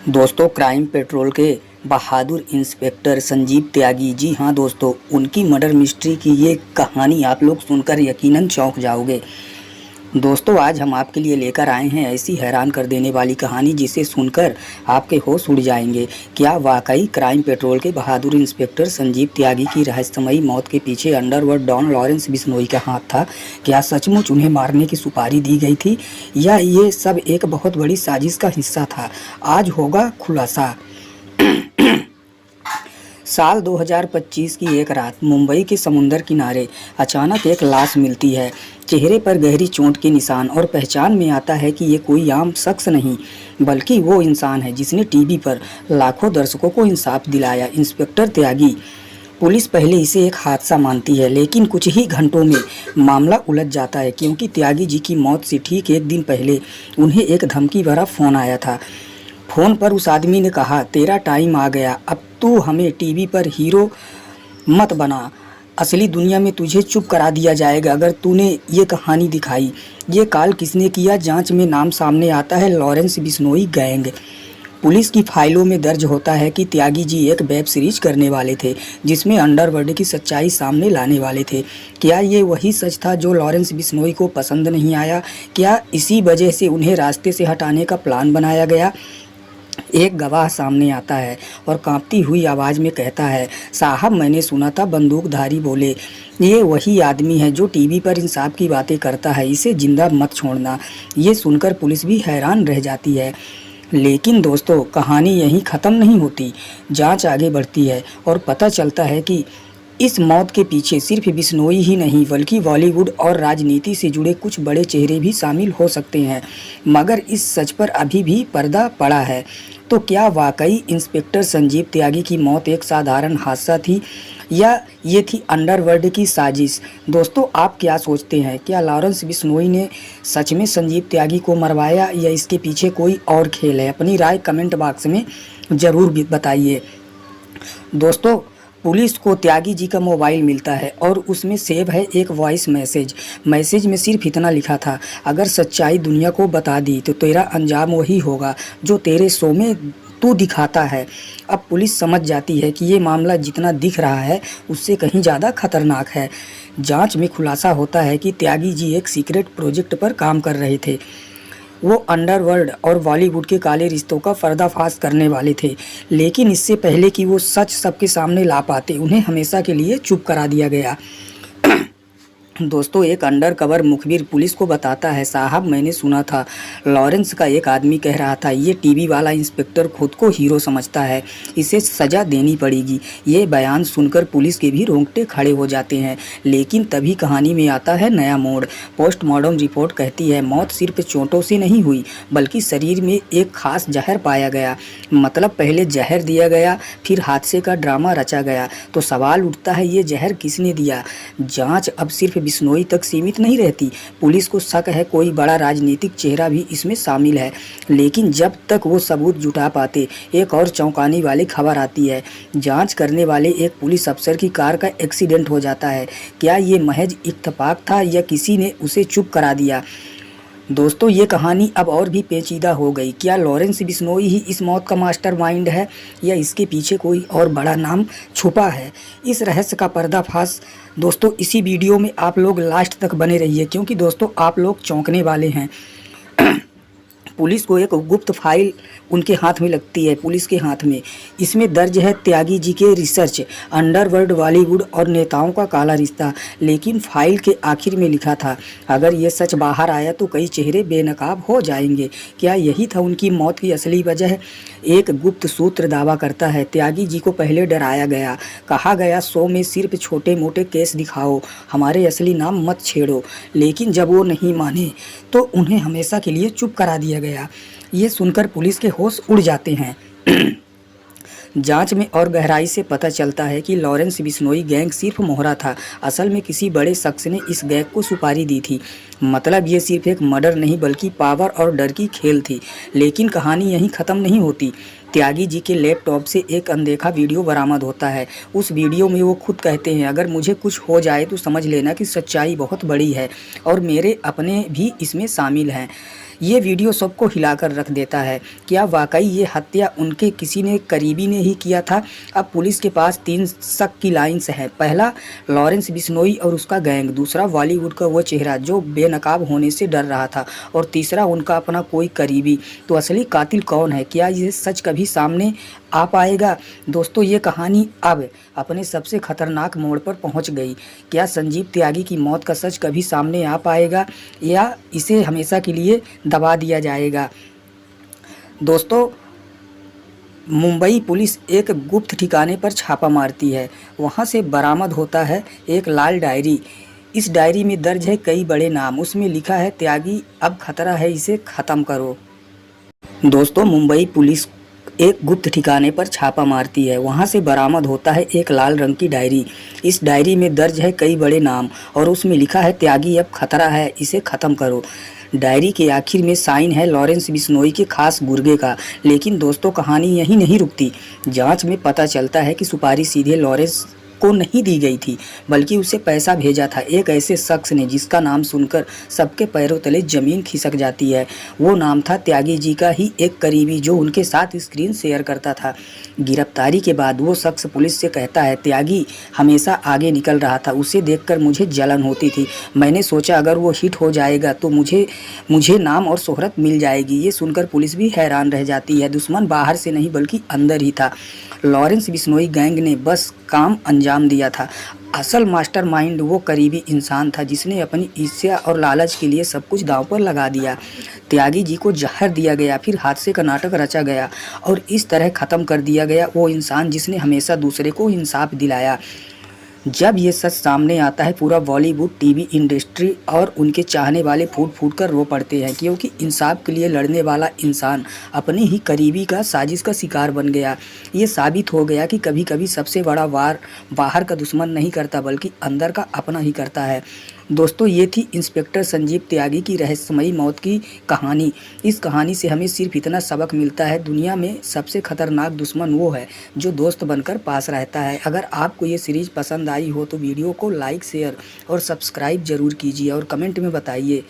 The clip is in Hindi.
दोस्तों, क्राइम पेट्रोल के बहादुर इंस्पेक्टर संजीव त्यागी, जी हाँ दोस्तों, उनकी मर्डर मिस्ट्री की ये कहानी आप लोग सुनकर यकीनन चौंक जाओगे। दोस्तों, आज हम आपके लिए लेकर आए हैं ऐसी हैरान कर देने वाली कहानी जिसे सुनकर आपके होश उड़ जाएंगे। क्या वाकई क्राइम पेट्रोल के बहादुर इंस्पेक्टर संजीव त्यागी की रहस्यमयी मौत के पीछे अंडरवर्ल्ड डॉन लॉरेंस बिश्नोई का हाथ था? क्या सचमुच उन्हें मारने की सुपारी दी गई थी, या ये सब एक बहुत बड़ी साजिश का हिस्सा था? आज होगा खुलासा। साल 2025 की एक रात मुंबई के समुंदर किनारे अचानक एक लाश मिलती है। चेहरे पर गहरी चोट के निशान, और पहचान में आता है कि ये कोई आम शख्स नहीं बल्कि वो इंसान है जिसने टीवी पर लाखों दर्शकों को इंसाफ दिलाया, इंस्पेक्टर त्यागी। पुलिस पहले इसे एक हादसा मानती है, लेकिन कुछ ही घंटों में मामला उलझ जाता है, क्योंकि त्यागी जी की मौत से ठीक एक दिन पहले उन्हें एक धमकी भरा फ़ोन आया था। फ़ोन पर उस आदमी ने कहा, तेरा टाइम आ गया, अब तू हमें टीवी पर हीरो मत बना, असली दुनिया में तुझे चुप करा दिया जाएगा अगर तूने ये कहानी दिखाई। ये कॉल किसने किया? जांच में नाम सामने आता है लॉरेंस बिश्नोई गैंग। पुलिस की फाइलों में दर्ज होता है कि त्यागी जी एक वेब सीरीज करने वाले थे जिसमें अंडरवर्ल्ड की सच्चाई सामने लाने वाले थे। क्या ये वही सच था जो लॉरेंस बिश्नोई को पसंद नहीं आया? क्या इसी वजह से उन्हें रास्ते से हटाने का प्लान बनाया गया? एक गवाह सामने आता है और कांपती हुई आवाज़ में कहता है, साहब मैंने सुना था। बंदूकधारी बोले, ये वही आदमी है जो टीवी पर इंसाफ की बातें करता है, इसे जिंदा मत छोड़ना। ये सुनकर पुलिस भी हैरान रह जाती है। लेकिन दोस्तों, कहानी यहीं ख़त्म नहीं होती। जांच आगे बढ़ती है और पता चलता है कि इस मौत के पीछे सिर्फ बिश्नोई ही नहीं बल्कि बॉलीवुड और राजनीति से जुड़े कुछ बड़े चेहरे भी शामिल हो सकते हैं। मगर इस सच पर अभी भी पर्दा पड़ा है। तो क्या वाकई इंस्पेक्टर संजीव त्यागी की मौत एक साधारण हादसा थी, या ये थी अंडरवर्ल्ड की साजिश? दोस्तों, आप क्या सोचते हैं? क्या लॉरेंस बिश्नोई ने सच में संजीव त्यागी को मरवाया, या इसके पीछे कोई और खेल है? अपनी राय कमेंट बॉक्स में ज़रूर बताइए। दोस्तों, पुलिस को त्यागी जी का मोबाइल मिलता है और उसमें सेव है एक वॉइस मैसेज में सिर्फ इतना लिखा था, अगर सच्चाई दुनिया को बता दी तो तेरा अंजाम वही होगा जो तेरे शो में तू दिखाता है। अब पुलिस समझ जाती है कि ये मामला जितना दिख रहा है उससे कहीं ज़्यादा खतरनाक है। जांच में खुलासा होता है कि त्यागी जी एक सीक्रेट प्रोजेक्ट पर काम कर रहे थे। वो अंडरवर्ल्ड और बॉलीवुड के काले रिश्तों का पर्दाफाश करने वाले थे, लेकिन इससे पहले कि वो सच सबके सामने ला पाते उन्हें हमेशा के लिए चुप करा दिया गया। दोस्तों, एक अंडर कवर मुखबिर पुलिस को बताता है, साहब मैंने सुना था, लॉरेंस का एक आदमी कह रहा था ये टीवी वाला इंस्पेक्टर खुद को हीरो समझता है, इसे सज़ा देनी पड़ेगी। ये बयान सुनकर पुलिस के भी रोंगटे खड़े हो जाते हैं। लेकिन तभी कहानी में आता है नया मोड़। पोस्टमार्टम रिपोर्ट कहती है मौत सिर्फ चोटों से नहीं हुई बल्कि शरीर में एक खास जहर पाया गया। मतलब पहले जहर दिया गया, फिर हादसे का ड्रामा रचा गया। तो सवाल उठता है, ये जहर किसने दिया? जाँच अब सिर्फ बिश्नोई तक सीमित नहीं रहती। पुलिस को शक है कोई बड़ा राजनीतिक चेहरा भी इसमें शामिल है। लेकिन जब तक वो सबूत जुटा पाते, एक और चौंकाने वाली खबर आती है। जांच करने वाले एक पुलिस अफसर की कार का एक्सीडेंट हो जाता है। क्या ये महज इत्तेफाक था या किसी ने उसे चुप करा दिया? दोस्तों, ये कहानी अब और भी पेचीदा हो गई। क्या लॉरेंस बिश्नोई ही इस मौत का मास्टरमाइंड है, या इसके पीछे कोई और बड़ा नाम छुपा है? इस रहस्य का पर्दाफाश दोस्तों इसी वीडियो में आप लोग लास्ट तक बने रहिए, क्योंकि दोस्तों आप लोग चौंकने वाले हैं। पुलिस को एक गुप्त फाइल उनके हाथ में लगती है, पुलिस के हाथ में। इसमें दर्ज है त्यागी जी के रिसर्च, अंडरवर्ल्ड, बॉलीवुड और नेताओं का काला रिश्ता। लेकिन फाइल के आखिर में लिखा था, अगर ये सच बाहर आया तो कई चेहरे बेनकाब हो जाएंगे। क्या यही था उनकी मौत की असली वजह? एक गुप्त सूत्र दावा करता है, त्यागी जी को पहले डराया गया, कहा गया शो में सिर्फ छोटे मोटे केस दिखाओ, हमारे असली नाम मत छेड़ो। लेकिन जब वो नहीं माने तो उन्हें हमेशा के लिए चुप करा दिया गया। ये सुनकर पुलिस के होश उड़ जाते हैं। जांच में और गहराई से पता चलता है कि लॉरेंस बिश्नोई गैंग सिर्फ मोहरा था। असल में किसी बड़े शख्स ने इस गैंग को सुपारी दी थी। मतलब ये सिर्फ एक मर्डर नहीं बल्कि पावर और डर की खेल थी। लेकिन कहानी यहीं ख़त्म नहीं होती। त्यागी जी के लैपटॉप से एक अनदेखा वीडियो बरामद होता है। उस वीडियो में वो खुद कहते हैं, अगर मुझे कुछ हो जाए तो समझ लेना कि सच्चाई बहुत बड़ी है और मेरे अपने भी इसमें शामिल हैं। ये वीडियो सबको हिलाकर रख देता है। क्या वाकई ये हत्या उनके किसी ने करीबी ने ही किया था? अब पुलिस के पास 3 शक की लाइन्स हैं। पहला, लॉरेंस बिश्नोई और उसका गैंग। दूसरा, बॉलीवुड का वो चेहरा जो बेनकाब होने से डर रहा था। और तीसरा, उनका अपना कोई करीबी। तो असली कातिल कौन है? क्या ये सच कभी सामने आ पाएगा? दोस्तों, ये कहानी अब अपने सबसे खतरनाक मोड़ पर पहुंच गई। क्या संजीव त्यागी की मौत का सच कभी सामने आ पाएगा या इसे हमेशा के लिए दबा दिया जाएगा? दोस्तों, मुंबई पुलिस एक गुप्त ठिकाने पर छापा मारती है। वहां से बरामद होता है एक लाल डायरी। इस डायरी में दर्ज है कई बड़े नाम। उसमें लिखा है, त्यागी अब खतरा है, इसे ख़त्म करो। दोस्तों, मुंबई पुलिस एक गुप्त ठिकाने पर छापा मारती है। वहां से बरामद होता है एक लाल रंग की डायरी। इस डायरी में दर्ज है कई बड़े नाम और उसमें लिखा है, त्यागी अब खतरा है, इसे ख़त्म करो। डायरी के आखिर में साइन है लॉरेंस बिश्नोई के खास गुर्गे का। लेकिन दोस्तों, कहानी यहीं नहीं रुकती। जांच में पता चलता है कि सुपारी सीधे लॉरेंस को नहीं दी गई थी, बल्कि उसे पैसा भेजा था एक ऐसे शख्स ने जिसका नाम सुनकर सबके पैरों तले जमीन खिसक जाती है। वो नाम था त्यागी जी का ही एक करीबी, जो उनके साथ स्क्रीन शेयर करता था। गिरफ्तारी के बाद वो शख्स पुलिस से कहता है, त्यागी हमेशा आगे निकल रहा था, उसे देखकर मुझे जलन होती थी। मैंने सोचा अगर वो हिट हो जाएगा तो मुझे नाम और शोहरत मिल जाएगी। ये सुनकर पुलिस भी हैरान रह जाती है। दुश्मन बाहर से नहीं बल्कि अंदर ही था। लॉरेंस बिश्नोई गैंग ने बस काम अंजाम दिया था। असल मास्टरमाइंड वो करीबी इंसान था जिसने अपनी ईर्ष्या और लालच के लिए सब कुछ दांव पर लगा दिया। त्यागी जी को जहर दिया गया, फिर हादसे का नाटक रचा गया और इस तरह ख़त्म कर दिया गया वो इंसान जिसने हमेशा दूसरे को इंसाफ दिलाया। जब ये सच सामने आता है, पूरा बॉलीवुड टीवी इंडस्ट्री और उनके चाहने वाले फूट फूट कर रो पड़ते हैं, क्योंकि इंसाफ के लिए लड़ने वाला इंसान अपने ही करीबी का साजिश का शिकार बन गया। ये साबित हो गया कि कभी कभी सबसे बड़ा वार बाहर का दुश्मन नहीं करता बल्कि अंदर का अपना ही करता है। दोस्तों, ये थी इंस्पेक्टर संजीव त्यागी की रहस्यमयी मौत की कहानी। इस कहानी से हमें सिर्फ इतना सबक मिलता है, दुनिया में सबसे खतरनाक दुश्मन वो है जो दोस्त बनकर पास रहता है। अगर आपको ये सीरीज़ पसंद आई हो तो वीडियो को लाइक, शेयर और सब्सक्राइब जरूर कीजिए और कमेंट में बताइए